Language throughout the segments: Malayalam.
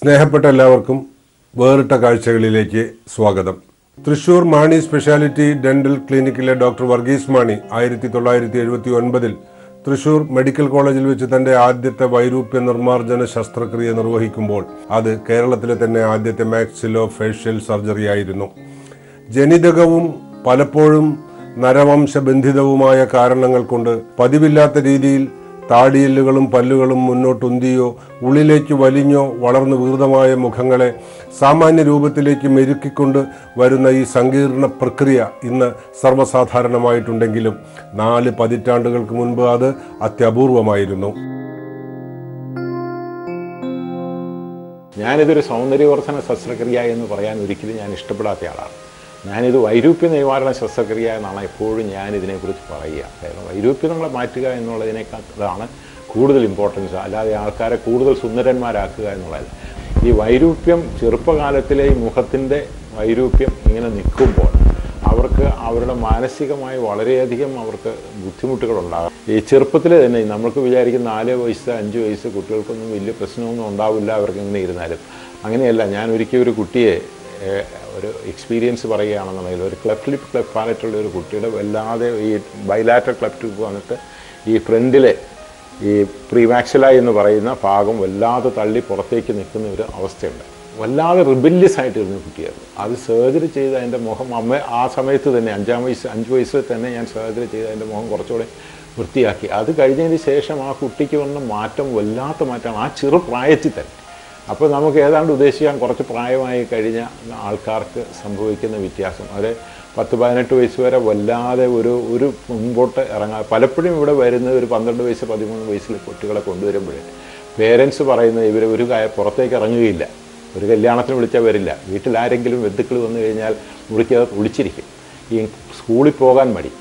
സ്നേഹപ്പെട്ട എല്ലാവർക്കും വേറിട്ട കാഴ്ചകളിലേക്ക് സ്വാഗതം. തൃശൂർ മാണി സ്പെഷ്യാലിറ്റി ഡെന്റൽ ക്ലിനിക്കിലെ ഡോക്ടർ വർഗീസ് മാണി 1979 തൃശൂർ മെഡിക്കൽ കോളേജിൽ വെച്ച് തന്റെ ആദ്യത്തെ വൈരൂപ്യ നിർമ്മാർജ്ജന ശസ്ത്രക്രിയ നിർവഹിക്കുമ്പോൾ അത് കേരളത്തിലെ തന്നെ ആദ്യത്തെ മാക്സിലോ ഫേഷ്യൽ സർജറി ആയിരുന്നു. ജനിതകവും പലപ്പോഴും നരവംശബന്ധിതവുമായ കാരണങ്ങൾ കൊണ്ട് പതിവില്ലാത്ത രീതിയിൽ താടിയെല്ലുകളും പല്ലുകളും മുന്നോട്ടുന്തിയോ ഉള്ളിലേക്ക് വലിഞ്ഞോ വളർന്നു വികൃതമായ മുഖങ്ങളെ സാമാന്യ രൂപത്തിലേക്ക് മെരുക്കിക്കൊണ്ട് വരുന്ന ഈ സങ്കീർണ പ്രക്രിയ ഇന്ന് സർവ്വസാധാരണമായിട്ടുണ്ടെങ്കിലും 4 പതിറ്റാണ്ടുകൾക്ക് മുൻപ് അത് അത്യപൂർവമായിരുന്നു. ഞാനിതൊരു സൗന്ദര്യവർദ്ധന ശസ്ത്രക്രിയ എന്ന് പറയാൻ ഒരിക്കലും ഞാൻ ഇഷ്ടപ്പെടാത്ത ആളാണ്. ഞാനിത് വൈരൂപ്യ നിവാരണ ശസ്ത്രക്രിയ എന്നാണ് എപ്പോഴും ഞാനിതിനെക്കുറിച്ച് പറയുക. കാരണം വൈരൂപ്യങ്ങളെ മാറ്റുക എന്നുള്ളതിനേക്കാളാണ് കൂടുതൽ ഇമ്പോർട്ടൻസ്, അല്ലാതെ ആൾക്കാരെ കൂടുതൽ സുന്ദരന്മാരാക്കുക എന്നുള്ളതല്ല. ഈ വൈരൂപ്യം ചെറുപ്പകാലത്തിലെ ഈ മുഖത്തിൻ്റെ വൈരൂപ്യം ഇങ്ങനെ നിൽക്കുമ്പോൾ അവർക്ക് അവരുടെ മാനസികമായി വളരെയധികം അവർക്ക് ബുദ്ധിമുട്ടുകളുണ്ടാകും. ഈ ചെറുപ്പത്തിൽ തന്നെ നമ്മൾക്ക് വിചാരിക്കും 4 വയസ്സ് 5 വയസ്സ് കുട്ടികൾക്കൊന്നും വലിയ പ്രശ്നമൊന്നും ഉണ്ടാവില്ല അവർക്ക് ഇങ്ങനെ ഇരുന്നാലും. അങ്ങനെയല്ല. ഞാൻ ഒരിക്കൽ ഒരു കുട്ടിയെ ഒരു എക്സ്പീരിയൻസ് പറയുകയാണെന്നുണ്ടെങ്കിൽ, ഒരു ക്ലെഫ്റ്റ് ലിപ്പ് ക്ലെഫ്റ്റ് പാലറ്റുള്ള ഒരു കുട്ടിയുടെ വല്ലാതെ ഈ ബൈലാറ്റർ ക്ലെഫ്റ്റ് ലിപ്പ് വന്നിട്ട് ഈ ഫ്രണ്ടിലെ ഈ പ്രീമാക്സില എന്ന് പറയുന്ന ഭാഗം വല്ലാതെ തള്ളി പുറത്തേക്ക് നിൽക്കുന്ന ഒരു അവസ്ഥയുണ്ട്. വല്ലാതെ റിബല്യസ് ആയിട്ടിരുന്ന കുട്ടിയായിരുന്നു. അത് സർജറി ചെയ്ത് അതിൻ്റെ മുഖം ആ സമയത്ത് തന്നെ 5 വയസ്സിൽ തന്നെ ഞാൻ സർജറി ചെയ്ത് അതിൻ്റെ മുഖം കുറച്ചുകൂടെ വൃത്തിയാക്കി. അത് കഴിഞ്ഞതിന് ശേഷം ആ കുട്ടിക്ക് വന്ന മാറ്റം വല്ലാത്ത മാറ്റമാണ് ആ ചെറുപ്രായത്തിൽ തന്നെ. അപ്പോൾ നമുക്ക് ഏതാണ്ട് ഉദ്ദേശിക്കാൻ കുറച്ച് പ്രായമായി കഴിഞ്ഞ ആൾക്കാർക്ക് സംഭവിക്കുന്ന വ്യത്യാസം, അവർ 10-18 വയസ്സ് വരെ വല്ലാതെ ഒരു മുൻപോട്ട് ഇറങ്ങാൻ പലപ്പോഴും ഇവിടെ വരുന്നത് ഒരു 12 വയസ്സ് 13 വയസ്സിൽ കുട്ടികളെ കൊണ്ടുവരുമ്പോഴേ പേരൻസ് പറയുന്നത് ഇവർ ഒരു പുറത്തേക്ക് ഇറങ്ങുകയില്ല, ഒരു കല്യാണത്തിന് വിളിച്ചാൽ വരില്ല, വീട്ടിൽ ആരെങ്കിലും ബന്ധുക്കൾ വന്നു കഴിഞ്ഞാൽ മുറിക്കകത്ത് ഒളിച്ചിരിക്കും, ഈ സ്കൂളിൽ പോകാൻ മടി.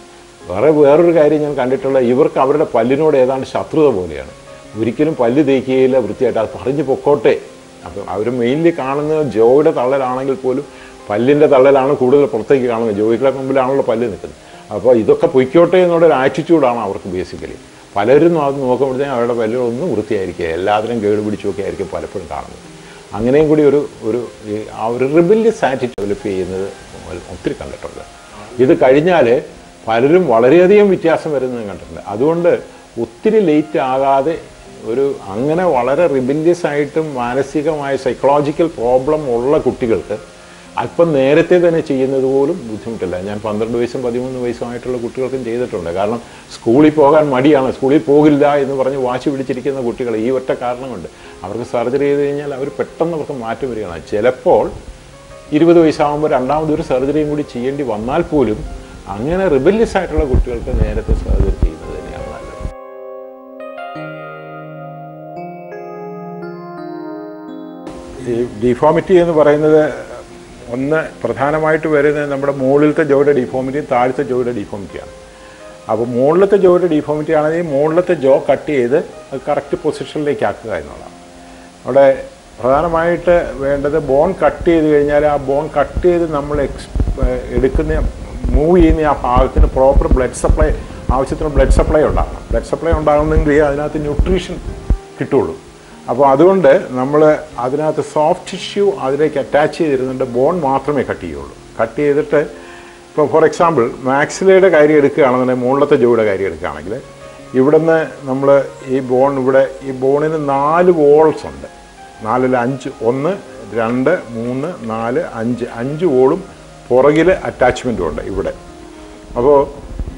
വേറൊരു കാര്യം ഞാൻ കണ്ടിട്ടുള്ള, ഇവർക്ക് അവരുടെ പല്ലിനോട് ഏതാണ്ട് ശത്രുത പോലെയാണ്. ഒരിക്കലും പല്ല് തേക്കുകയില്ല വൃത്തിയായിട്ട്, അത് പറഞ്ഞു പൊക്കോട്ടെ. അപ്പം അവർ മെയിൻലി കാണുന്നത് ജോയുടെ തള്ളലാണെങ്കിൽ പോലും പല്ലിൻ്റെ തള്ളലാണ് കൂടുതൽ പുറത്തേക്ക് കാണുന്നത്. ജോയികളെ മുമ്പിലാണല്ലോ പല്ല് നിൽക്കുന്നത്. അപ്പോൾ ഇതൊക്കെ പൊയ്ക്കോട്ടെ എന്നുള്ളൊരു ആറ്റിറ്റ്യൂഡാണ് അവർക്ക് ബേസിക്കലി. പലരും അത് നോക്കുമ്പോഴത്തേക്കും അവരുടെ പല്ലുകളൊന്നും വൃത്തിയായിരിക്കുക, എല്ലാത്തിനും കേട് പിടിച്ചൊക്കെ ആയിരിക്കും പലപ്പോഴും കാണുന്നത്. അങ്ങനെയും കൂടി ഒരു റിബല്യസ് ആറ്റിറ്റ്യൂഡ് ഡെവലപ്പ് ചെയ്യുന്നത് ഒത്തിരി കണ്ടിട്ടുണ്ട്. ഇത് കഴിഞ്ഞാൽ പലരും വളരെയധികം വ്യത്യാസം വരുന്നത് കണ്ടിട്ടുണ്ട്. അതുകൊണ്ട് ഒത്തിരി ലേറ്റ് ആകാതെ അങ്ങനെ വളരെ റിബല്യസ് ആയിട്ടും മാനസികമായ സൈക്കോളജിക്കൽ പ്രോബ്ലം ഉള്ള കുട്ടികൾക്ക് അല്പം നേരത്തെ തന്നെ ചെയ്യുന്നത് പോലും ബുദ്ധിമുട്ടില്ല. ഞാൻ 12 വയസ്സും 13 വയസ്സുമായിട്ടുള്ള കുട്ടികൾക്കും ചെയ്തിട്ടുണ്ട്. കാരണം സ്കൂളിൽ പോകാൻ മടിയാണ്, സ്കൂളിൽ പോകില്ല എന്ന് പറഞ്ഞ് വാശി പിടിച്ചിരിക്കുന്ന കുട്ടികൾ ഈ ഒറ്റ കാരണം കൊണ്ട് അവർക്ക് സർജറി ചെയ്ത് കഴിഞ്ഞാൽ അവർ പെട്ടെന്ന് അവർക്ക് മാറ്റം വരികയാണ്. ചിലപ്പോൾ 20 വയസ്സാകുമ്പോൾ രണ്ടാമതൊരു സർജറിയും കൂടി ചെയ്യേണ്ടി വന്നാൽ പോലും അങ്ങനെ റിബല്യസ് ആയിട്ടുള്ള കുട്ടികൾക്ക് നേരത്തെ സർജറി ചെയ്യുന്നത് തന്നെയാണ് നല്ലത്. ഈ ഡിഫോമിറ്റി എന്ന് പറയുന്നത് ഒന്ന് പ്രധാനമായിട്ട് വരുന്നത് നമ്മുടെ മുകളിലത്തെ ജോയുടെ ഡിഫോമിറ്റിയും താഴത്തെ ജോയുടെ ഡിഫോമിറ്റിയാണ്. അപ്പോൾ മുകളിലത്തെ ജോയുടെ ഡിഫോമിറ്റി ആണെങ്കിൽ മുകളിലത്തെ ജോ കട്ട് ചെയ്ത് അത് കറക്റ്റ് പൊസിഷനിലേക്ക് ആക്കുക എന്നുള്ളതാണ്. അവിടെ പ്രധാനമായിട്ട് വേണ്ടത് ബോൺ കട്ട് ചെയ്ത് കഴിഞ്ഞാൽ ആ ബോൺ കട്ട് ചെയ്ത് നമ്മൾ മൂവ് ചെയ്യുന്ന ആ ഭാഗത്തിന് പ്രോപ്പർ ബ്ലഡ് സപ്ലൈ, ആവശ്യത്തിന് ബ്ലഡ് സപ്ലൈ ഉണ്ടാകണം. ബ്ലഡ് സപ്ലൈ ഉണ്ടാകുന്നെങ്കിൽ അതിനകത്ത് ന്യൂട്രീഷൻ കിട്ടുള്ളൂ. അപ്പോൾ അതുകൊണ്ട് നമ്മൾ അതിനകത്ത് സോഫ്റ്റ് ടിഷ്യൂ അതിലേക്ക് അറ്റാച്ച് ചെയ്തിരുന്നുണ്ട്, ബോൺ മാത്രമേ കട്ട് ചെയ്യുള്ളൂ. കട്ട് ചെയ്തിട്ട് ഇപ്പോൾ ഫോർ എക്സാമ്പിൾ മാക്സിലയുടെ കാര്യം എടുക്കുകയാണെന്നുണ്ടെങ്കിൽ, മുകളിലത്തെ ജോയുടെ കാര്യം എടുക്കുകയാണെങ്കിൽ, ഇവിടുന്ന് നമ്മൾ ഈ ബോണിന് 4 വോൾസ് ഉണ്ട്. 4 5 1 2 3 4 5 വോളും പുറകിൽ അറ്റാച്ച്മെൻറ്റും ഉണ്ട് ഇവിടെ. അപ്പോൾ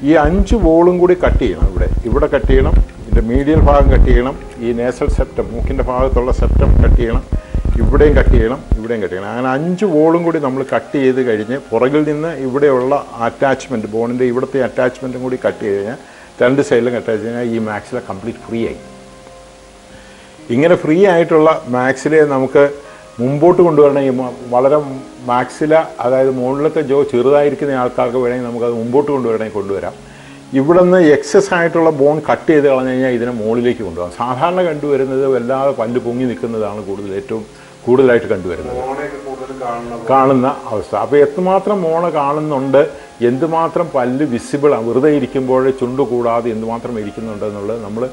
ഈ 5 വോളും കൂടി കട്ട് ചെയ്യണം. ഇവിടെ കട്ട് ചെയ്യണം, ഇതിൻ്റെ മീഡിയൽ ഭാഗം കട്ട് ചെയ്യണം, ഈ നേസൽ സെപ്റ്റം മൂക്കിൻ്റെ ഭാഗത്തുള്ള സെപ്റ്റം കട്ട് ചെയ്യണം, ഇവിടെയും കട്ട് ചെയ്യണം, ഇവിടെയും കട്ട് ചെയ്യണം. അങ്ങനെ 5 വോളും കൂടി നമ്മൾ കട്ട് ചെയ്ത് കഴിഞ്ഞ് പുറകിൽ നിന്ന് ഇവിടെയുള്ള അറ്റാച്ച്മെൻറ്റ്, ബോണിൻ്റെ ഇവിടുത്തെ അറ്റാച്ച്മെൻറ്റും കൂടി കട്ട് ചെയ്ത് കഴിഞ്ഞാൽ 2 സൈഡിലും കട്ട് ചെയ്ത് കഴിഞ്ഞാൽ ഈ മാക്സില കംപ്ലീറ്റ് ഫ്രീ ആയി. ഇങ്ങനെ ഫ്രീ ആയിട്ടുള്ള മാക്സിലയെ നമുക്ക് മുമ്പോട്ട് കൊണ്ടുവരണമെങ്കിൽ വളരെ മാക്സില, അതായത് മുകളിലത്തെ ജോ ചെറുതായിരിക്കുന്ന ആൾക്കാർക്ക് വേണമെങ്കിൽ നമുക്കത് മുമ്പോട്ട് കൊണ്ടുവരാം. ഇവിടെ നിന്ന് എക്സസ് ആയിട്ടുള്ള ബോൺ കട്ട് ചെയ്ത് കളഞ്ഞു കഴിഞ്ഞാൽ ഇതിനെ മുകളിലേക്ക് കൊണ്ടുപോകാം. സാധാരണ കണ്ടുവരുന്നത് വല്ലാതെ പല്ല് പൊങ്ങി നിൽക്കുന്നതാണ് ഏറ്റവും കൂടുതലായിട്ട് കണ്ടുവരുന്നത്, കാണുന്ന അവസ്ഥ. അപ്പോൾ എത്രമാത്രം മോണ കാണുന്നുണ്ട്, എന്തുമാത്രം പല്ല് വിസിബിളാണ്, വെറുതെ ഇരിക്കുമ്പോൾ ചുണ്ട് കൂടാതെ എന്തുമാത്രം ഇരിക്കുന്നുണ്ടെന്നുള്ളത് നമ്മൾ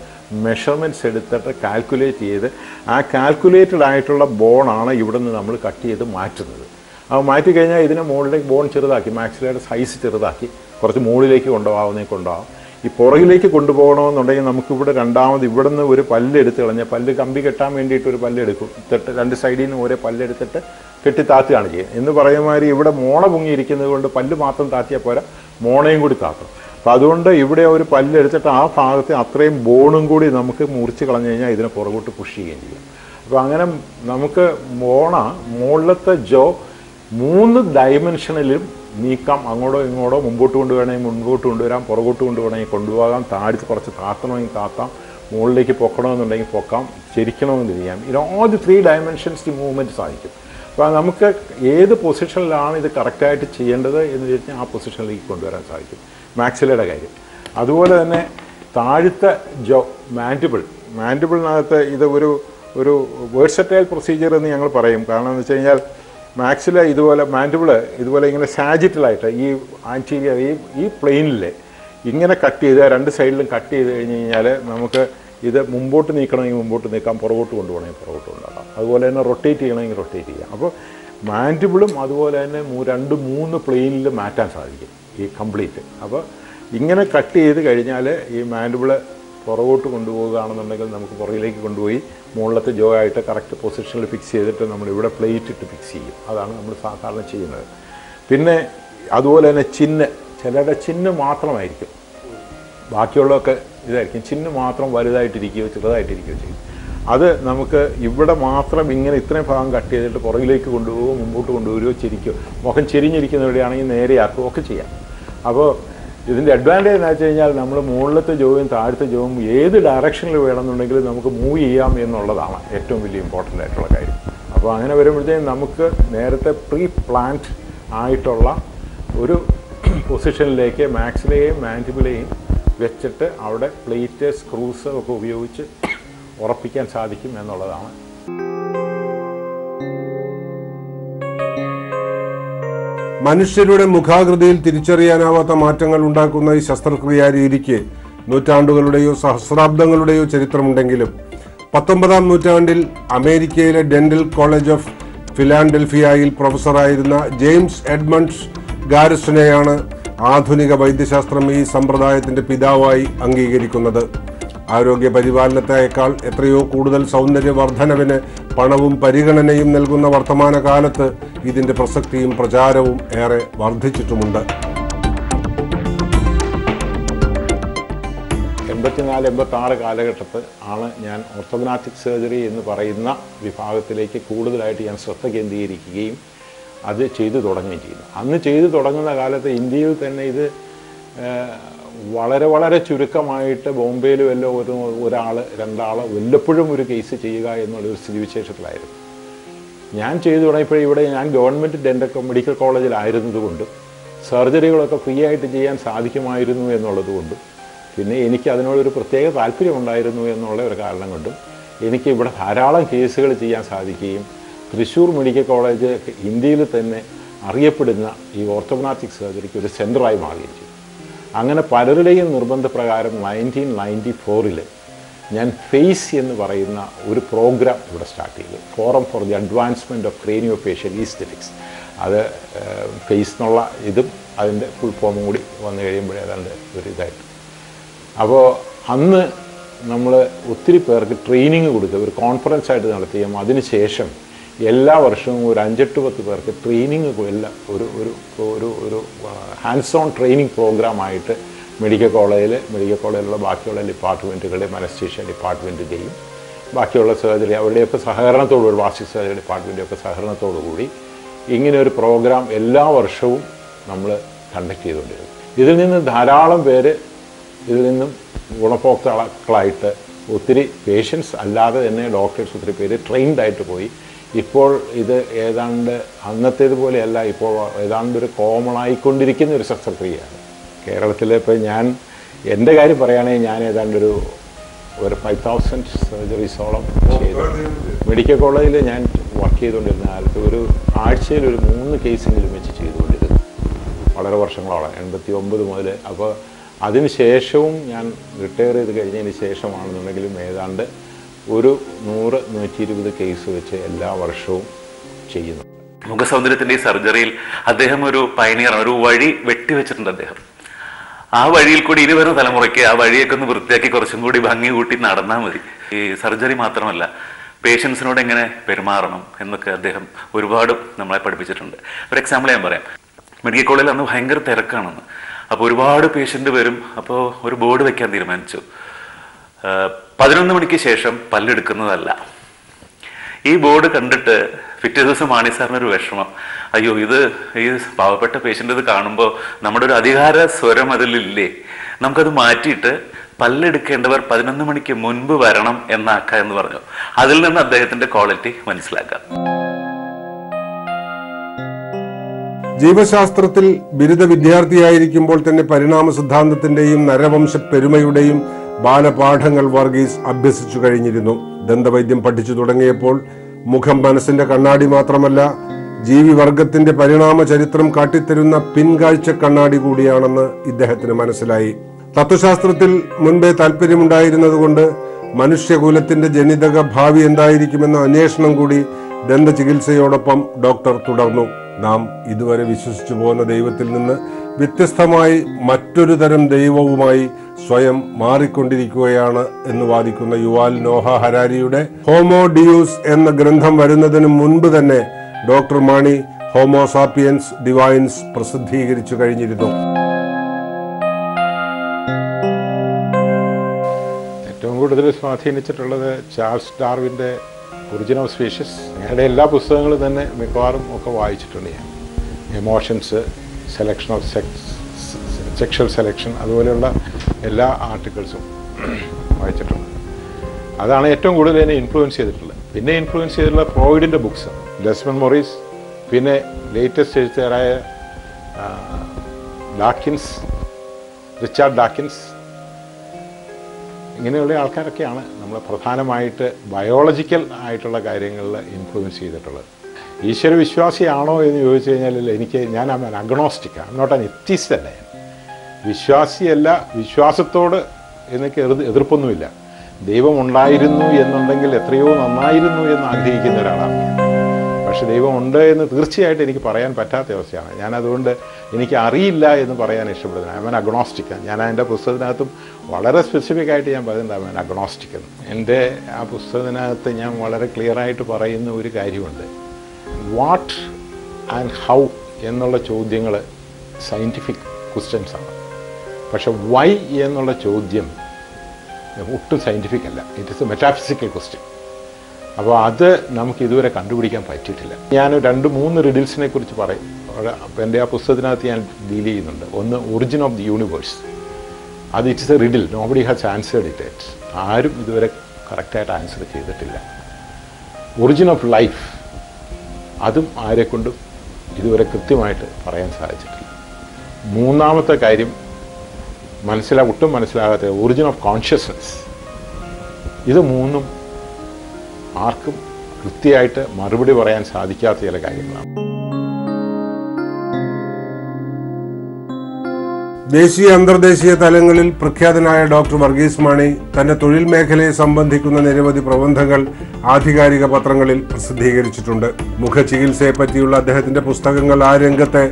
മെഷർമെൻറ്റ്സ് എടുത്തിട്ട് കാൽക്കുലേറ്റ് ചെയ്ത് ആ കാൽക്കുലേറ്റഡ് ആയിട്ടുള്ള ബോണാണ് ഇവിടെ നിന്ന് നമ്മൾ കട്ട് ചെയ്ത് മാറ്റുന്നത്. അത് മാറ്റിക്കഴിഞ്ഞാൽ ഇതിനെ മുകളിലേക്ക് ബോൺ ചെറുതാക്കി മാക്സിലയുടെ സൈസ് ചെറുതാക്കി കുറച്ച് മുകളിലേക്ക് കൊണ്ടുപോകാം. ഈ പുറകിലേക്ക് കൊണ്ടുപോകണമെന്നുണ്ടെങ്കിൽ നമുക്കിവിടെ രണ്ടാമത് ഇവിടെ നിന്ന് ഒരു പല്ലെടുത്ത് കളഞ്ഞാൽ പല്ല് കമ്പി കെട്ടാൻ വേണ്ടിയിട്ട് ഒരു പല്ലെടുക്കും. രണ്ട് സൈഡിൽ നിന്ന് ഓരോ പല്ലെടുത്തിട്ട് കെട്ടി താത്തുകയാണ് ചെയ്യുന്നത്. എന്ന് പറയുമാതിരി ഇവിടെ മോണ പൊങ്ങിയിരിക്കുന്നത് കൊണ്ട് പല്ല് മാത്രം താത്തിയാൽ പോരാ, മോണയും കൂടി താത്തും. അപ്പോൾ അതുകൊണ്ട് ഇവിടെ ഒരു പല്ലെടുത്തിട്ട് ആ ഭാഗത്ത് അത്രയും ബോണും കൂടി നമുക്ക് മുറിച്ച് കളഞ്ഞു കഴിഞ്ഞാൽ ഇതിനെ പുറകോട്ട് പുഷ് ചെയ്യുകയും ചെയ്യും. അപ്പോൾ അങ്ങനെ നമുക്ക് മുകളിലത്തെ ജോ 3 ഡയമെൻഷനിലും നീക്കാം. അങ്ങോട്ടോ ഇങ്ങോട്ടോ മുമ്പോട്ട് കൊണ്ടുവേണമെങ്കിൽ മുൻപോട്ട് കൊണ്ടുവരാം, പുറകോട്ട് കൊണ്ടുപോകണമെങ്കിൽ കൊണ്ടുപോകാം, താഴ്ത്തി കുറച്ച് താത്തണമെങ്കിൽ താത്താം, മുകളിലേക്ക് പൊക്കണമെന്നുണ്ടെങ്കിൽ പൊക്കാം, ചരിക്കണമെന്ന് ചെയ്യാം. ഇത് 3 ഡയമെൻഷൻസ് ഈ മൂവ്മെൻറ്റ് സാധിക്കും. അപ്പോൾ നമുക്ക് ഏത് പൊസിഷനിലാണ് ഇത് കറക്റ്റായിട്ട് ചെയ്യേണ്ടത് എന്ന് വെച്ചാൽ ആ പൊസിഷനിലേക്ക് കൊണ്ടുവരാൻ സാധിക്കും. മാക്സിലയുടെ കാര്യം അതുപോലെ തന്നെ താഴത്തെ ജോ മാൻഡിബിളിനകത്ത് ഇത് ഒരു വേഴ്സറ്റൈൽ പ്രൊസീജിയർ എന്ന് ഞങ്ങൾ പറയും. കാരണം എന്ന് വെച്ച് കഴിഞ്ഞാൽ മാക്സില ഇതുപോലെ മാൻഡിബിള് ഇതുപോലെ ഇങ്ങനെ സാജിറ്റലായിട്ട് ഈ ആൻറ്റീരിയർ ഈ പ്ലെയിനിൽ ഇങ്ങനെ കട്ട് ചെയ്ത് 2 സൈഡിലും കട്ട് ചെയ്ത് കഴിഞ്ഞ് കഴിഞ്ഞാൽ നമുക്ക് ഇത് മുമ്പോട്ട് നീക്കണമെങ്കിൽ മുമ്പോട്ട് നീക്കാം, പുറകോട്ട് കൊണ്ടുപോകണമെങ്കിൽ പുറകോട്ട് കൊണ്ടുപോകാം. അതുപോലെ തന്നെ റൊട്ടേറ്റ് ചെയ്യണമെങ്കിൽ റൊട്ടേറ്റ് ചെയ്യാം. അപ്പോൾ മാൻഡിബിളും അതുപോലെ തന്നെ 2-3 പ്ലെയിനിൽ മാറ്റാൻ സാധിക്കും ഈ കംപ്ലീറ്റ്. അപ്പോൾ ഇങ്ങനെ കട്ട് ചെയ്ത് കഴിഞ്ഞാൽ ഈ മാൻഡിബിള് പുറകോട്ട് കൊണ്ടുപോകുകയാണെന്നുണ്ടെങ്കിൽ നമുക്ക് പുറകിലേക്ക് കൊണ്ടുപോയി മുകളിലത്തെ ജോ ആയിട്ട് കറക്റ്റ് പൊസിഷനിൽ ഫിക്സ് ചെയ്തിട്ട് നമ്മളിവിടെ പ്ലേറ്റ് ഇട്ട് ഫിക്സ് ചെയ്യും. അതാണ് നമ്മൾ സാധാരണ ചെയ്യുന്നത്. പിന്നെ അതുപോലെ തന്നെ ചിലരുടെ ചിഹ്ന മാത്രമായിരിക്കും, ബാക്കിയുള്ളതൊക്കെ ഇതായിരിക്കും. ചിഹ്ന മാത്രം വലുതായിട്ടിരിക്കുകയോ ചെറുതായിട്ടിരിക്കുകയോ ചെയ്യും. അത് നമുക്ക് ഇവിടെ മാത്രം ഇങ്ങനെ ഇത്രയും ഭാഗം കട്ട് ചെയ്തിട്ട് പുറകിലേക്ക് കൊണ്ടുപോകുകയോ മുമ്പോട്ട് കൊണ്ടുവരികയോ ചിരിക്കുകയോ മുഖം ചെരിഞ്ഞിരിക്കുന്നവരുടെയാണെങ്കിൽ നേരെയാക്കുകയോ ഒക്കെ ചെയ്യാം. അപ്പോൾ ഇതിൻ്റെ അഡ്വാൻറ്റേജ് എന്ന് വെച്ച് കഴിഞ്ഞാൽ നമ്മൾ മുകളിലത്തെ ജോയും താഴത്തെ ജോയും ഏത് ഡയറക്ഷനിൽ വേണമെന്നുണ്ടെങ്കിലും നമുക്ക് മൂവ് ചെയ്യാം എന്നുള്ളതാണ് ഏറ്റവും വലിയ ഇമ്പോർട്ടൻ്റ് ആയിട്ടുള്ള കാര്യം. അപ്പോൾ അങ്ങനെ വരുമ്പോഴത്തേക്കും നമുക്ക് നേരത്തെ പ്രീ പ്ലാൻഡ് ആയിട്ടുള്ള ഒരു പൊസിഷനിലേക്ക് മാക്സിലെയും മാൻഡിബിളെയും വെച്ചിട്ട് അവിടെ പ്ലേറ്റ് സ്ക്രൂസ് ഒക്കെ ഉപയോഗിച്ച് ഉറപ്പിക്കാൻ സാധിക്കും എന്നുള്ളതാണ്. മനുഷ്യരുടെ മുഖാകൃതിയിൽ തിരിച്ചറിയാനാവാത്ത മാറ്റങ്ങൾ ഉണ്ടാക്കുന്ന ഈ ശസ്ത്രക്രിയാ രീതിക്ക് നൂറ്റാണ്ടുകളുടെയോ സഹസ്രാബ്ദങ്ങളുടെയോ ചരിത്രമുണ്ടെങ്കിലും 19-ാം നൂറ്റാണ്ടിൽ അമേരിക്കയിലെ ഡെന്റൽ കോളേജ് ഓഫ് ഫിലാഡൽഫിയയിൽ പ്രൊഫസറായിരുന്ന ജെയിംസ് എഡ്മണ്ട്സ് ഗാരിസനെയാണ് ആധുനിക വൈദ്യശാസ്ത്രം ഈ സമ്പ്രദായത്തിന്റെ പിതാവായി അംഗീകരിക്കുന്നത്. ആരോഗ്യ പരിപാലനത്തേക്കാൾ എത്രയോ കൂടുതൽ സൗന്ദര്യവർദ്ധനവിന് പണവും പരിഗണനയും നൽകുന്ന വർത്തമാന കാലത്ത് ഇതിന്റെ പ്രസക്തിയും പ്രചാരവും ഏറെ വർദ്ധിച്ചിട്ടുമുണ്ട്. 84-86 കാലഘട്ടത്തിൽ ആണ് ഞാൻ ഓർത്തോഗ്നാറ്റിക് സർജറി എന്ന് പറയുന്ന വിഭാഗത്തിലേക്ക് കൂടുതലായിട്ട് ഞാൻ ശ്രദ്ധ കേന്ദ്രീകരിക്കുകയും അത് ചെയ്തു തുടങ്ങുകയും ചെയ്തു. അന്ന് ചെയ്തു തുടങ്ങുന്ന കാലത്ത് ഇന്ത്യയിൽ തന്നെ ഇത് വളരെ വളരെ ചുരുക്കമായിട്ട് ബോംബെയിലും എല്ലാം ഒരാൾ 2 ആൾ വല്ലപ്പോഴും ഒരു കേസ് ചെയ്യുക എന്നുള്ളൊരു സ്ഥിതിവിശേഷത്തിലായിരുന്നു. ഞാൻ ചെയ്തു തുടങ്ങിയപ്പോഴും ഇവിടെ ഞാൻ ഗവൺമെൻറ് മെഡിക്കൽ കോളേജിലായിരുന്നതുകൊണ്ടും സർജറികളൊക്കെ ഫ്രീ ആയിട്ട് ചെയ്യാൻ സാധിക്കുമായിരുന്നു എന്നുള്ളതുകൊണ്ടും പിന്നെ എനിക്ക് അതിനോടൊരു പ്രത്യേക താല്പര്യമുണ്ടായിരുന്നു എന്നുള്ള ഒരു കാരണം കൊണ്ടും എനിക്ക് ഇവിടെ ധാരാളം കേസുകൾ ചെയ്യാൻ സാധിക്കുകയും തൃശ്ശൂർ മെഡിക്കൽ കോളേജ് ഇന്ത്യയിൽ തന്നെ അറിയപ്പെടുന്ന ഈ ഓർത്തോഗ്നാറ്റിക് സർജറിക്ക് ഒരു സെൻ്ററായി മാറുകയും ചെയ്തു. അങ്ങനെ പലരുടെയും നിർബന്ധപ്രകാരം 1994 ഞാൻ ഫേസ് എന്ന് പറയുന്ന ഒരു പ്രോഗ്രാം ഇവിടെ സ്റ്റാർട്ട് ചെയ്തു. Forum for the advancement of craniofacial aesthetics. അത് ഫേസ് എന്നുള്ള ഇതും അതിൻ്റെ ഫുൾ ഫോമും കൂടി വന്നു കഴിയുമ്പോഴേ ഏതാണ്ട് ഒരു ഇതായിട്ട്. അപ്പോൾ അന്ന് നമ്മൾ ഒത്തിരി പേർക്ക് ട്രെയിനിങ് കൊടുത്ത് ഒരു കോൺഫറൻസ് ആയിട്ട് നടത്തുകയും അതിനുശേഷം എല്ലാ വർഷവും ഒരു 5-10 പേർക്ക് ട്രെയിനിങ് എല്ലാം ഒരു ഹാൻഡ്സ് ഓൺ ട്രെയിനിങ് പ്രോഗ്രാമായിട്ട് മെഡിക്കൽ കോളേജിലുള്ള ബാക്കിയുള്ള ഡിപ്പാർട്ട്മെൻറ്റുകളുടെ അനസ്തീഷ്യ ഡിപ്പാർട്ട്മെൻറ്റിൻ്റെയും ബാക്കിയുള്ള സർജറി അവരുടെയൊക്കെ സഹകരണത്തോടുകൂടി പ്ലാസ്റ്റിക് സർജറി ഡിപ്പാർട്ട്മെൻറ്റൊക്കെ സഹകരണത്തോടുകൂടി ഇങ്ങനെ ഒരു പ്രോഗ്രാം എല്ലാ വർഷവും നമ്മൾ കണ്ടക്ട് ചെയ്തുകൊണ്ടിരുന്നു. ഇതിൽ നിന്ന് ധാരാളം പേര് ഇതിൽ നിന്നും ഗുണഭോക്താക്കളായിട്ട് ഒത്തിരി പേഷ്യൻസ് അല്ലാതെ തന്നെ ഡോക്ടേഴ്സ് ഒത്തിരി പേര് ട്രെയിൻഡായിട്ട് പോയി. ഇപ്പോൾ ഇത് ഏതാണ്ട് അന്നത്തേതുപോലെയല്ല, ഇപ്പോൾ ഏതാണ്ട് ഒരു കോമൺ ആയിക്കൊണ്ടിരിക്കുന്ന ഒരു ശസ്ത്രക്രിയയാണ് കേരളത്തിൽ. ഇപ്പോൾ ഞാൻ എൻ്റെ കാര്യം പറയുകയാണെങ്കിൽ ഞാൻ ഏതാണ്ടൊരു 5000 സർജറീസോളം ചെയ്തു. മെഡിക്കൽ കോളേജിൽ ഞാൻ വർക്ക് ചെയ്തുകൊണ്ടിരുന്ന കാലത്ത് ഒരു ആഴ്ചയിൽ ഒരു 3 കേസെങ്കിലും വെച്ച് ചെയ്തുകൊണ്ടിരുന്നു വളരെ വർഷങ്ങളോളം, 89 മുതൽ. അപ്പോൾ അതിനുശേഷവും ഞാൻ റിട്ടയർ ചെയ്ത് കഴിഞ്ഞതിന് ശേഷമാണെന്നുണ്ടെങ്കിലും ഏതാണ്ട് ഒരു 100-120 കേസ് വെച്ച് എല്ലാ വർഷവും ചെയ്യുന്നു. മുഖസൗന്ദര്യത്തിൻ്റെ ഈ സർജറിയിൽ അദ്ദേഹം ഒരു പയനിയറാണ്, ഒരു വഴി വെട്ടിവെച്ചിട്ടുണ്ട് അദ്ദേഹം. ആ വഴിയിൽ കൂടി ഇനി വരുന്ന തലമുറയ്ക്ക് ആ വഴിയൊക്കെ ഒന്ന് വൃത്തിയാക്കി കുറച്ചും കൂടി ഭംഗി കൂട്ടി നടന്നാൽ മതി. ഈ സർജറി മാത്രമല്ല, പേഷ്യൻസിനോട് എങ്ങനെ പെരുമാറണം എന്നൊക്കെ അദ്ദേഹം ഒരുപാട് നമ്മളെ പഠിപ്പിച്ചിട്ടുണ്ട്. ഒരു എക്സാമ്പിൾ ഞാൻ പറയാം. മെഡിക്കൽ കോളേജിൽ അന്ന് ഭയങ്കര തിരക്കാണെന്ന്. അപ്പോൾ ഒരുപാട് പേഷ്യൻ്റ് വരും. അപ്പോൾ ഒരു ബോർഡ് വെക്കാൻ തീരുമാനിച്ചു, 11 മണിക്ക് ശേഷം പല്ലെടുക്കുന്നതല്ല. ഈ ബോർഡ് കണ്ടിട്ട് പിറ്റേ ദിവസം മാണി സാറിനൊരു വിഷമം, അയ്യോ ഇത് ഈ പാവപ്പെട്ട പേഷ്യൻ്റ് ഇത് കാണുമ്പോൾ നമ്മുടെ ഒരു അധികാര സ്വരം അതിലില്ലേ, നമുക്കത് മാറ്റിയിട്ട് പല്ലെടുക്കേണ്ടവർ 11 മണിക്ക് മുൻപ് വരണം എന്നാക്കുക എന്ന് പറഞ്ഞു. അതിൽ നിന്ന് അദ്ദേഹത്തിൻ്റെ ക്വാളിറ്റി മനസ്സിലാക്കാം. ജീവശാസ്ത്രത്തിൽ ബിരുദ വിദ്യാർത്ഥിയായിരിക്കുമ്പോൾ തന്നെ പരിണാമ സിദ്ധാന്തത്തിന്റെയും നരവംശ പെരുമയുടെയും ബാലപാഠങ്ങൾ വർഗീസ് അഭ്യസിച്ചു കഴിഞ്ഞിരുന്നു. ദന്തവൈദ്യം പഠിച്ചു തുടങ്ങിയപ്പോൾ മുഖം മനസ്സിന്റെ കണ്ണാടി മാത്രമല്ല, ജീവിവർഗത്തിന്റെ പരിണാമ ചരിത്രം കാട്ടിത്തരുന്ന പിൻകാഴ്ച കണ്ണാടി കൂടിയാണെന്ന് ഇദ്ദേഹത്തിന് മനസ്സിലായി. തത്വശാസ്ത്രത്തിൽ മുൻപേ താല്പര്യമുണ്ടായിരുന്നതുകൊണ്ട് മനുഷ്യകുലത്തിന്റെ ജനിതക ഭാവി എന്തായിരിക്കുമെന്ന അന്വേഷണം കൂടി ദന്തചികിത്സയോടൊപ്പം ഡോക്ടർ തുടർന്നു. നാം ഇതുവരെ വിശ്വസിച്ചു പോകുന്ന ദൈവത്തിൽ നിന്ന് വ്യത്യസ്തമായി മറ്റൊരു തരം ദൈവവുമായി സ്വയം മാറിക്കൊണ്ടിരിക്കുകയാണ് എന്ന് വാദിക്കുന്ന യുവാൽ നോഹ ഹരാരിയുടെ ഹോമോ ഡിയൂസ് എന്ന ഗ്രന്ഥം വരുന്നതിന് മുൻപ് തന്നെ doctor Mani homo sapiens divines പ്രസിദ്ധീകരിച്ചു കഴിഞ്ഞിരുന്നു. ഏറ്റവും കൂടുതൽ സ്വാധീനിച്ചിട്ടുള്ളത് ചാൾസ് ഡാർവിൻ്റെ ഒറിജിൻ ഓഫ് സ്പീഷീസ്. ഞങ്ങളുടെ എല്ലാ പുസ്തകങ്ങളും തന്നെ മിക്കവാറും ഒക്കെ വായിച്ചിട്ടുണ്ട് ഞാൻ. Emotions, selection of sexual selection, അതുപോലെയുള്ള എല്ലാ ആർട്ടിക്കിൾസും വായിച്ചിട്ടുണ്ട്. അതാണ് ഏറ്റവും കൂടുതൽ എന്നെ ഇൻഫ്ലുവൻസ് ചെയ്തിട്ടുള്ളത്. പിന്നെ ഇൻഫ്ലുവൻസ് ചെയ്തിട്ടുള്ള ഫ്രോയിഡിൻ്റെ ബുക്സ്, ഡെസ്മണ്ട് മൊറീസ്, പിന്നെ ലേറ്റസ്റ്റ് എഴുത്തുകാരായ ഡാക്കിൻസ്, റിച്ചാർഡ് ഡാക്കിൻസ്, ഇങ്ങനെയുള്ള ആൾക്കാരൊക്കെയാണ് നമ്മൾ പ്രധാനമായിട്ട് ബയോളജിക്കൽ ആയിട്ടുള്ള കാര്യങ്ങളിൽ ഇൻഫ്ലുവൻസ് ചെയ്തിട്ടുള്ളത്. ഈശ്വര വിശ്വാസിയാണോ എന്ന് ചോദിച്ചു കഴിഞ്ഞാൽ ഞാൻ agnostic, I am not an atheist അല്ല. വിശ്വാസിയല്ല, വിശ്വാസത്തോട് എനിക്ക് എതിർപ്പൊന്നുമില്ല. ദൈവം ഉണ്ടായിരുന്നു എന്നുണ്ടെങ്കിൽ എത്രയോ നന്നായിരുന്നു എന്ന് ആഗ്രഹിക്കുന്ന ഒരാളാണ് ഞാൻ. പക്ഷെ ദൈവം ഉണ്ട് എന്ന് തീർച്ചയായിട്ടും എനിക്ക് പറയാൻ പറ്റാത്ത അവസ്ഥയാണ്. ഞാനതുകൊണ്ട് എനിക്ക് അറിയില്ല എന്ന് പറയാൻ ഇഷ്ടപ്പെടുന്നത്. I M an agnostic. ഞാൻ എൻ്റെ പുസ്തകത്തിനകത്തും വളരെ സ്പെസിഫിക് ആയിട്ട് ഞാൻ പറയുന്നുണ്ട് ഐ എം ആൻ അഗ്നോസ്റ്റിക് എന്ന്. എൻ്റെ ആ പുസ്തകത്തിനകത്ത് ഞാൻ വളരെ ക്ലിയറായിട്ട് പറയുന്ന ഒരു കാര്യമുണ്ട്. വാട്ട് ആൻഡ് ഹൗ എന്നുള്ള ചോദ്യങ്ങൾ സയൻറ്റിഫിക് ക്വസ്റ്റ്യൻസാണ്. പക്ഷെ വൈ എന്നുള്ള ചോദ്യം ഒട്ടും സയൻറ്റിഫിക് അല്ല. It is A metaphysical question. അപ്പോൾ അത് നമുക്ക് ഇതുവരെ കണ്ടുപിടിക്കാൻ പറ്റിയിട്ടില്ല. ഞാൻ 2-3 റിഡിൽസിനെ കുറിച്ച് പറയും. എൻ്റെ ആ പുസ്തകത്തിനകത്ത് ഞാൻ ഡീൽ ചെയ്യുന്നുണ്ട്. ഒന്ന്, ഒറിജിൻ ഓഫ് ദി യൂണിവേഴ്സ്. അത് it's A riddle, nobody has answered it. ആരും ഇതുവരെ കറക്റ്റായിട്ട് ആൻസർ ചെയ്തിട്ടില്ല. ഒറിജിൻ ഓഫ് ലൈഫ്, അതും ആരെക്കൊണ്ടും ഇതുവരെ കൃത്യമായിട്ട് പറയാൻ സാധിച്ചിട്ടില്ല. മൂന്നാമത്തെ കാര്യം ഒട്ടും മനസ്സിലാകാത്ത ഒറിജിൻ ഓഫ് കോൺഷ്യസ്നസ്. ഇത് മൂന്നും ആർക്കും കൃത്യമായിട്ട് മറുപടി പറയാൻ സാധിക്കാത്ത ചില കാര്യങ്ങളാണ്. ദേശീയ അന്തർദേശീയ തലങ്ങളിൽ പ്രഖ്യാതനായ ഡോക്ടർ വർഗീസ് മാണി തന്റെ തൊഴിൽ മേഖലയെ സംബന്ധിക്കുന്ന നിരവധി പ്രബന്ധങ്ങൾ ആധികാരിക പത്രങ്ങളിൽ പ്രസിദ്ധീകരിച്ചിട്ടുണ്ട്. മുഖചികിത്സയെ പറ്റിയുള്ള അദ്ദേഹത്തിന്റെ പുസ്തകങ്ങൾ ആ രംഗത്തെ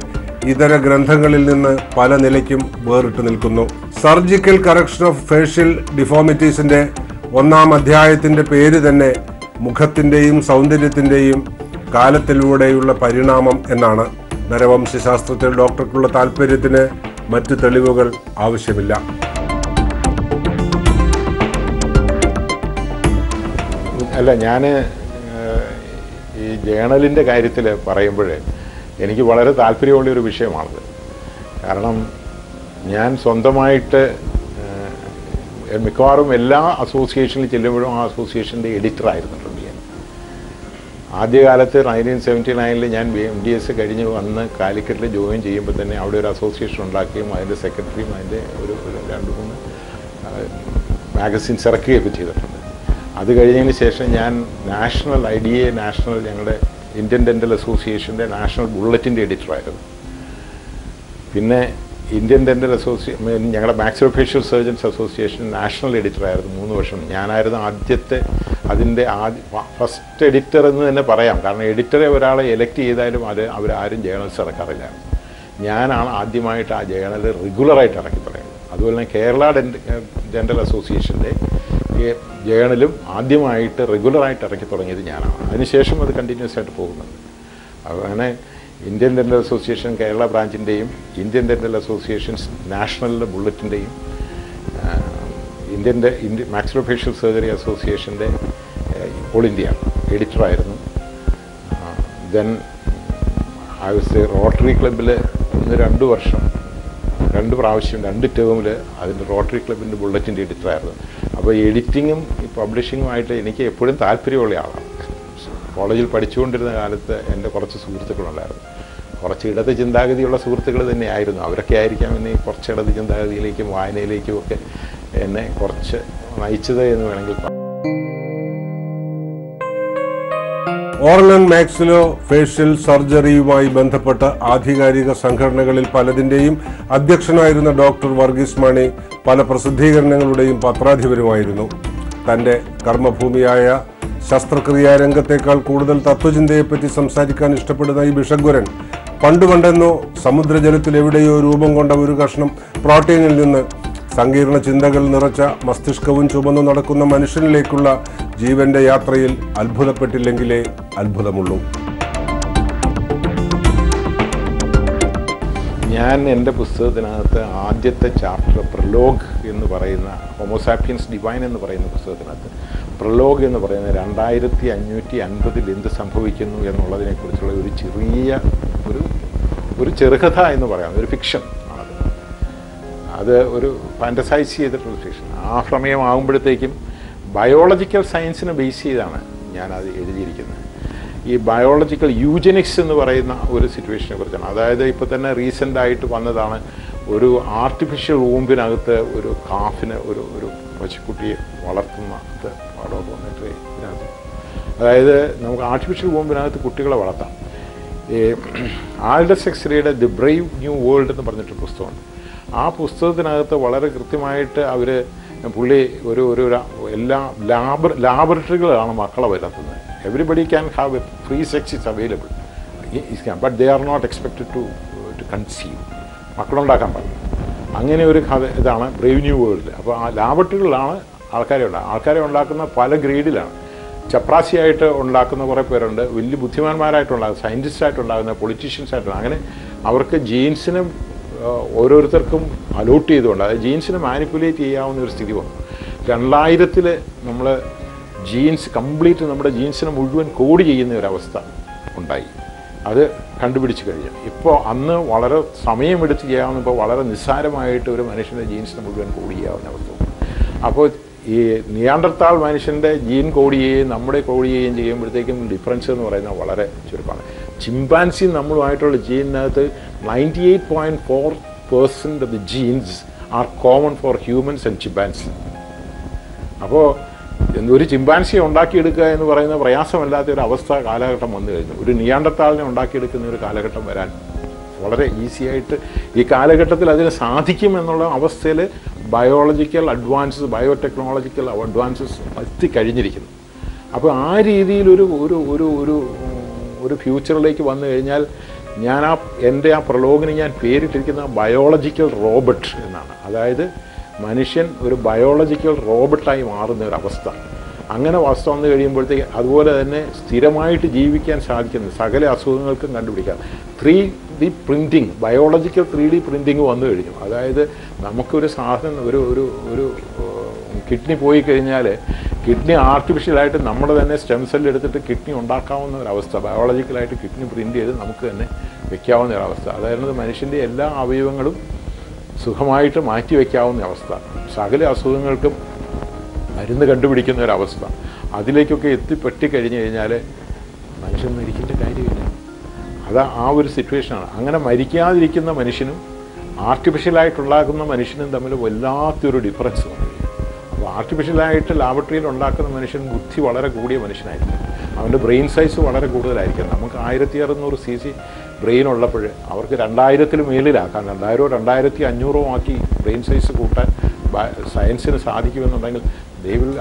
ഇതര ഗ്രന്ഥങ്ങളിൽ നിന്ന് പല നിലയ്ക്കും വേറിട്ട് നിൽക്കുന്നു. സർജിക്കൽ കറക്ഷൻ ഓഫ് ഫേഷ്യൽ ഡിഫോമിറ്റീസിന്റെ 1-ാം അധ്യായത്തിന്റെ പേര് തന്നെ മുഖത്തിന്റെയും സൗന്ദര്യത്തിന്റെയും കാലത്തിലൂടെയുള്ള പരിണാമം എന്നാണ്. നരവംശാസ്ത്രത്തിൽ ഡോക്ടർക്കുള്ള താല്പര്യത്തിന് മറ്റു തെളിവുകൾ ആവശ്യമില്ല. അല്ല, ഞാൻ ഈ ജേണലിൻ്റെ കാര്യത്തിൽ പറയുമ്പോൾ എനിക്ക് വളരെ താല്പര്യമുള്ളൊരു വിഷയമാണത്. കാരണം ഞാൻ സ്വന്തമായിട്ട് മിക്കവാറും എല്ലാ അസോസിയേഷനിൽ ചെല്ലുമ്പോഴും ആ അസോസിയേഷൻ്റെ എഡിറ്ററായിരുന്നുണ്ട് ഞാൻ. ആദ്യകാലത്ത് 1979 ഞാൻ MDS കഴിഞ്ഞ് വന്ന് കാലിക്കറ്റിൽ ജോയിൻ ചെയ്യുമ്പോൾ തന്നെ അവിടെ ഒരു അസോസിയേഷൻ ഉണ്ടാക്കുകയും അതിൻ്റെ സെക്രട്ടറിയും അതിൻ്റെ ഒരു 2-3 മാഗസിൻസ് ഇറക്കുകയൊക്കെ ചെയ്തിട്ടുണ്ട്. അത് കഴിഞ്ഞതിന് ശേഷം ഞാൻ നാഷണൽ IDA ഞങ്ങളുടെ ഇന്ത്യൻ ഡെൻ്റൽ അസോസിയേഷൻ്റെ നാഷണൽ ബുള്ളറ്റിൻ്റെ എഡിറ്ററായിരുന്നു. പിന്നെ ഇന്ത്യൻ ഡെൻ്റൽ ഞങ്ങളുടെ മാക്സിലോഫേഷ്യൽ സർജൻസ് അസോസിയേഷൻ നാഷണൽ എഡിറ്ററായിരുന്നു 3 വർഷം. ഞാനായിരുന്നു അതിൻ്റെ ഫസ്റ്റ് എഡിറ്റർ എന്ന് തന്നെ പറയാം. കാരണം എഡിറ്ററെ ഒരാളെ എലക്ട് ചെയ്താലും അവരാരും ജേണൽസ് ഇറക്കാറില്ലായിരുന്നു. ഞാനാണ് ആദ്യമായിട്ട് ആ ജേണൽ റെഗുലറായിട്ട് ഇറക്കി പറയുന്നത്. അതുപോലെ തന്നെ കേരള ഡെൻ്റൽ അസോസിയേഷൻ്റെ ജേണലും ആദ്യമായിട്ട് റെഗുലറായിട്ട് ഇറക്കി തുടങ്ങിയത് ഞാനാണ്. അതിനുശേഷം അത് കണ്ടിന്യൂസ് ആയിട്ട് പോകുന്നുണ്ട്. അങ്ങനെ ഇന്ത്യൻ ഡെൻ്റൽ അസോസിയേഷൻ കേരള ബ്രാഞ്ചിൻ്റെയും ഇന്ത്യൻ ഡെൻ്റൽ അസോസിയേഷൻസ് നാഷണലിലെ ബുള്ളറ്റിൻ്റെയും ഇന്ത്യൻ മാക്സിലോഫേഷ്യൽ സർജറി അസോസിയേഷൻ്റെ ഓൾ ഇന്ത്യ എഡിറ്ററായിരുന്നു. ദെൻ ഐ വാസ് റോട്ടറി ക്ലബ്ബിൽ 1-2 വർഷം 2 പ്രാവശ്യം 2 ടേമിൽ അതിൻ്റെ റോട്ടറി ക്ലബിൻ്റെ ബുള്ളറ്റിൻ്റെ എഡിറ്ററായിരുന്നു. അപ്പോൾ എഡിറ്റിങ്ങും ഈ പബ്ലിഷിങ്ങുമായിട്ട് എനിക്ക് എപ്പോഴും താല്പര്യമുള്ള ആളാണ്. കോളേജിൽ പഠിച്ചുകൊണ്ടിരുന്ന കാലത്ത് എൻ്റെ കുറച്ച് സുഹൃത്തുക്കളുണ്ടായിരുന്നു. കുറച്ച് ഇടത് ചിന്താഗതിയുള്ള സുഹൃത്തുക്കൾ തന്നെയായിരുന്നു. അവരൊക്കെ ആയിരിക്കാം എന്നെ കുറച്ച് ഇടത് ചിന്താഗതിയിലേക്കും വായനയിലേക്കും ഒക്കെ എന്നെ കുറച്ച് നയിച്ചത് എന്ന് വേണമെങ്കിൽ പറയാം. ഓറൽ ആൻഡ് മാക്സിലോ ഫേഷ്യൽ സർജറിയുമായി ബന്ധപ്പെട്ട ആധികാരിക സംഘടനകളിൽ പലതിൻ്റെയും അധ്യക്ഷനായിരുന്ന ഡോക്ടർ വർഗീസ് മാണി പല പ്രസിദ്ധീകരണങ്ങളുടെയും പത്രാധിപരുമായിരുന്നു. തൻ്റെ കർമ്മഭൂമിയായ ശസ്ത്രക്രിയാ രംഗത്തേക്കാൾ കൂടുതൽ തത്വചിന്തയെപ്പറ്റി സംസാരിക്കാൻ ഇഷ്ടപ്പെടുന്ന ഈ ഭിഷഗ്വരൻ പണ്ടുപണ്ടെന്നോ സമുദ്രജലത്തിൽ എവിടെയോ രൂപം കൊണ്ട ഒരു കഷ്ണം പ്രോട്ടീനിൽ നിന്ന് സങ്കീർണ ചിന്തകൾ നിറച്ച മസ്തിഷ്കവും ചുമന്നു നടക്കുന്ന മനുഷ്യനിലേക്കുള്ള ജീവന്റെ യാത്രയിൽ അത്ഭുതപ്പെട്ടില്ലെങ്കിലേ അത്ഭുതമുള്ളൂ. ഞാൻ എൻ്റെ പുസ്തകത്തിനകത്ത് ആദ്യത്തെ ചാപ്റ്റർ പ്രലോഗ് എന്ന് പറയുന്ന ഹോമോസാപ്പിയൻസ് ഡിവൈൻ എന്ന് പറയുന്ന പുസ്തകത്തിനകത്ത് പ്രലോഗ് എന്ന് പറയുന്ന 2550 എന്ത് സംഭവിക്കുന്നു എന്നുള്ളതിനെക്കുറിച്ചുള്ള ഒരു ചെറിയ ഒരു ചെറുകഥ എന്ന് പറയാം, ഒരു ഫിക്ഷൻ ആണത്. അത് ഒരു ഫാൻറ്റസൈസ് ചെയ്തിട്ടുള്ള ഫിക്ഷൻ. ആ സമയമാകുമ്പോഴത്തേക്കും ബയോളജിക്കൽ സയൻസിനെ ബേസ് ചെയ്താണ് ഞാനത് എഴുതിയിരിക്കുന്നത്. ഈ ബയോളജിക്കൽ യൂജനിക്സ് എന്ന് പറയുന്ന ഒരു സിറ്റുവേഷനെ കുറിച്ചാണ്. അതായത് ഇപ്പോൾ തന്നെ റീസെൻ്റായിട്ട് വന്നതാണ്, ഒരു ആർട്ടിഫിഷ്യൽ വൂമ്പിനകത്ത് ഒരു കാഫിന് ഒരു പശുക്കുട്ടിയെ വളർത്തുന്ന പാടമൊക്കെ വന്നിട്ട് ഇതിനകത്ത്, അതായത് നമുക്ക് ആർട്ടിഫിഷ്യൽ വൂമ്പിനകത്ത് കുട്ടികളെ വളർത്താം. ഈ ആൽഡസ് ഹക്സ്ലിയുടെ ദി ബ്രേവ് ന്യൂ വേൾഡ് എന്ന് പറഞ്ഞിട്ടൊരു പുസ്തകമുണ്ട്. ആ പുസ്തകത്തിനകത്ത് വളരെ കൃത്യമായിട്ട് പുള്ളി ഒരു എല്ലാ ലാബറട്ടറികളാണ് മക്കളെ വളർത്തുന്നത്. Everybody can have a free sex is available, but they are not expected to conceive, മക്കളുണ്ടാക്കാൻ പാടില്ല. അങ്ങനെ ഒരു ഇതാണ് ബ്രേവ് ന്യൂ വേൾഡ്. അപ്പോൾ ആ ലാബറട്ടറികളിലാണ് ആൾക്കാരെ ഉണ്ടാക്കുന്ന പല ഗ്രേഡിലാണ്. ചപ്രാസിയായിട്ട് ഉണ്ടാക്കുന്ന കുറേ പേരുണ്ട്, വലിയ ബുദ്ധിമാന്മാരായിട്ടുണ്ടാകുന്ന, സയൻറ്റിസ്റ്റായിട്ടുണ്ടാകുന്ന, പൊളിറ്റീഷ്യൻസായിട്ടുള്ള, അങ്ങനെ അവർക്ക് ജീൻസിനും ഓരോരുത്തർക്കും അലോട്ട് ചെയ്തുകൊണ്ട്, അതായത് ജീൻസിനെ മാനിപ്പുലേറ്റ് ചെയ്യാവുന്ന ഒരു സ്ഥിതി വന്നു. 2000 നമ്മൾ ജീൻസ് കംപ്ലീറ്റ് നമ്മുടെ ജീൻസിനെ മുഴുവൻ കോഡ് ചെയ്യുന്ന ഒരവസ്ഥ ഉണ്ടായി. അത് കണ്ടുപിടിച്ച് കഴിഞ്ഞു. ഇപ്പോൾ അന്ന് വളരെ സമയമെടുത്ത് ചെയ്യാവുന്ന, ഇപ്പോൾ വളരെ നിസ്സാരമായിട്ട് ഒരു മനുഷ്യൻ്റെ ജീൻസിനെ മുഴുവൻ കോഡ് ചെയ്യാവുന്ന അവസ്ഥ. അപ്പോൾ ഈ നിയാണ്ടർത്താൾ മനുഷ്യൻ്റെ ജീൻ കോഡ് ചെയ്യുകയും നമ്മുടെ കോഡ് ചെയ്യുകയും ചെയ്യുമ്പോഴത്തേക്കും ഡിഫറൻസ് എന്ന് പറയുന്നത് വളരെ ചുരുക്കമാണ്. ചിമ്പാൻസി നമ്മളുമായിട്ടുള്ള ജീനിനകത്ത് 98.4% of the genes are common for humans and chimpanzee. അപ്പോൾ ഒരു ചിമ്പാൻസിയെ ഉണ്ടാക്കിയെടുക്കുക എന്ന് പറയുന്ന പ്രയാസമല്ലാത്ത ഒരു അവസ്ഥ കാലഘട്ടം വന്നു കഴിഞ്ഞു. ഒരു നിയാണ്ടർത്താളിനെ ഉണ്ടാക്കിയെടുക്കുന്ന ഒരു കാലഘട്ടം വരാൻ വളരെ ഈസിയായിട്ട് ഈ കാലഘട്ടത്തിൽ അതിന് സാധിക്കുമെന്നുള്ള അവസ്ഥയിൽ ബയോളജിക്കൽ അഡ്വാൻസസ്, ബയോടെക്നോളജിക്കൽ അഡ്വാൻസസ് എത്തിക്കഴിഞ്ഞിരിക്കുന്നു. അപ്പോൾ ആ രീതിയിൽ ഒരു ഫ്യൂച്ചറിലേക്ക് വന്നു കഴിഞ്ഞാൽ ഞാൻ എൻ്റെ ആ പ്രലോഗിന് ഞാൻ പേരിട്ടിരിക്കുന്ന ബയോളജിക്കൽ റോബോട്ട് എന്നാണ്. അതായത് മനുഷ്യൻ ഒരു ബയോളജിക്കൽ റോബോട്ടായി മാറുന്ന ഒരവസ്ഥ. അങ്ങനെ അവസ്ഥ വന്നു കഴിയുമ്പോഴത്തേക്ക് അതുപോലെ തന്നെ സ്ഥിരമായിട്ട് ജീവിക്കാൻ സാധിക്കുന്ന സകല അസുഖങ്ങൾക്കും കണ്ടുപിടിക്കാം. 3D printing, biological 3D printing വന്നു കഴിഞ്ഞു. അതായത് നമുക്കൊരു സാധനം ഒരു കിഡ്നി പോയി കഴിഞ്ഞാൽ കിഡ്നി ആർട്ടിഫിഷ്യലായിട്ട് നമ്മുടെ തന്നെ സ്റ്റെം സെല്ല് എടുത്തിട്ട് കിഡ്നി ഉണ്ടാക്കാവുന്ന ഒരവസ്ഥ, ബയോളജിക്കലായിട്ട് കിഡ്നി പ്രിൻറ്റ് ചെയ്ത് നമുക്ക് തന്നെ വയ്ക്കാവുന്ന ഒരവസ്ഥ. അതായത് മനുഷ്യൻ്റെ എല്ലാ അവയവങ്ങളും സുഖമായിട്ട് മാറ്റി വയ്ക്കാവുന്ന അവസ്ഥ, സകല അസുഖങ്ങൾക്കും മരുന്ന് കണ്ടുപിടിക്കുന്ന ഒരവസ്ഥ. അതിലേക്കൊക്കെ എത്തിപ്പെട്ടിക്കഴിഞ്ഞ് കഴിഞ്ഞാൽ മനുഷ്യൻ മരിക്കേണ്ട കാര്യമില്ല. അത് ആ ഒരു സിറ്റുവേഷനാണ്. അങ്ങനെ മരിക്കാതിരിക്കുന്ന മനുഷ്യനും ആർട്ടിഫിഷ്യലായിട്ടുണ്ടാക്കുന്ന മനുഷ്യനും തമ്മിൽ വല്ലാത്തൊരു ഡിഫറൻസ് വന്നു. അപ്പോൾ ആർട്ടിഫിഷ്യലായിട്ട് ലാബറട്ടറിയിൽ ഉണ്ടാക്കുന്ന മനുഷ്യൻ ബുദ്ധി വളരെ കൂടിയ മനുഷ്യനായിരിക്കും, അവൻ്റെ ബ്രെയിൻ സൈസ് വളരെ കൂടുതലായിരിക്കും. നമുക്ക് 1600 cc ബ്രെയിൻ ഉള്ളപ്പോൾ അവർക്ക് 2000-ൽ മേലിലാക്കാം, 2000-ഓ 2500-ഓ ആക്കി ബ്രെയിൻ സൈസ് കൂട്ടാൻ സയൻസിന് സാധിക്കുമെന്നുണ്ടെങ്കിൽ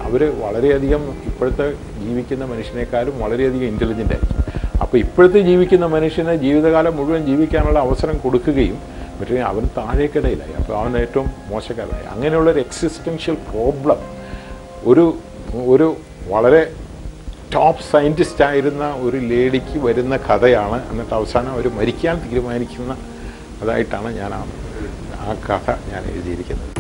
അവർ വളരെയധികം ഇപ്പോഴത്തെ ജീവിക്കുന്ന മനുഷ്യനേക്കാളും വളരെയധികം ഇൻ്റലിജൻ്റ് ആയിരിക്കും. അപ്പോൾ ഇപ്പോഴത്തെ ജീവിക്കുന്ന മനുഷ്യന് ജീവിതകാലം മുഴുവൻ ജീവിക്കാനുള്ള അവസരം കൊടുക്കുകയും മറ്റേ അവൻ താഴേക്കിടയിലായി, അപ്പോൾ അവൻ ഏറ്റവും മോശക്കാരനായി. അങ്ങനെയുള്ളൊരു എക്സിസ്റ്റൻഷ്യൽ പ്രോബ്ലം ഒരു വളരെ ടോപ്പ് സയൻറ്റിസ്റ്റ് ആയിരുന്ന ഒരു ലേഡിക്ക് വരുന്ന കഥയാണ്. എന്നിട്ട് അവസാനം അവർ മരിക്കാൻ തീരുമാനിക്കുന്ന അതായിട്ടാണ് ഞാൻ ആ കഥ ഞാൻ എഴുതിയിരിക്കുന്നത്.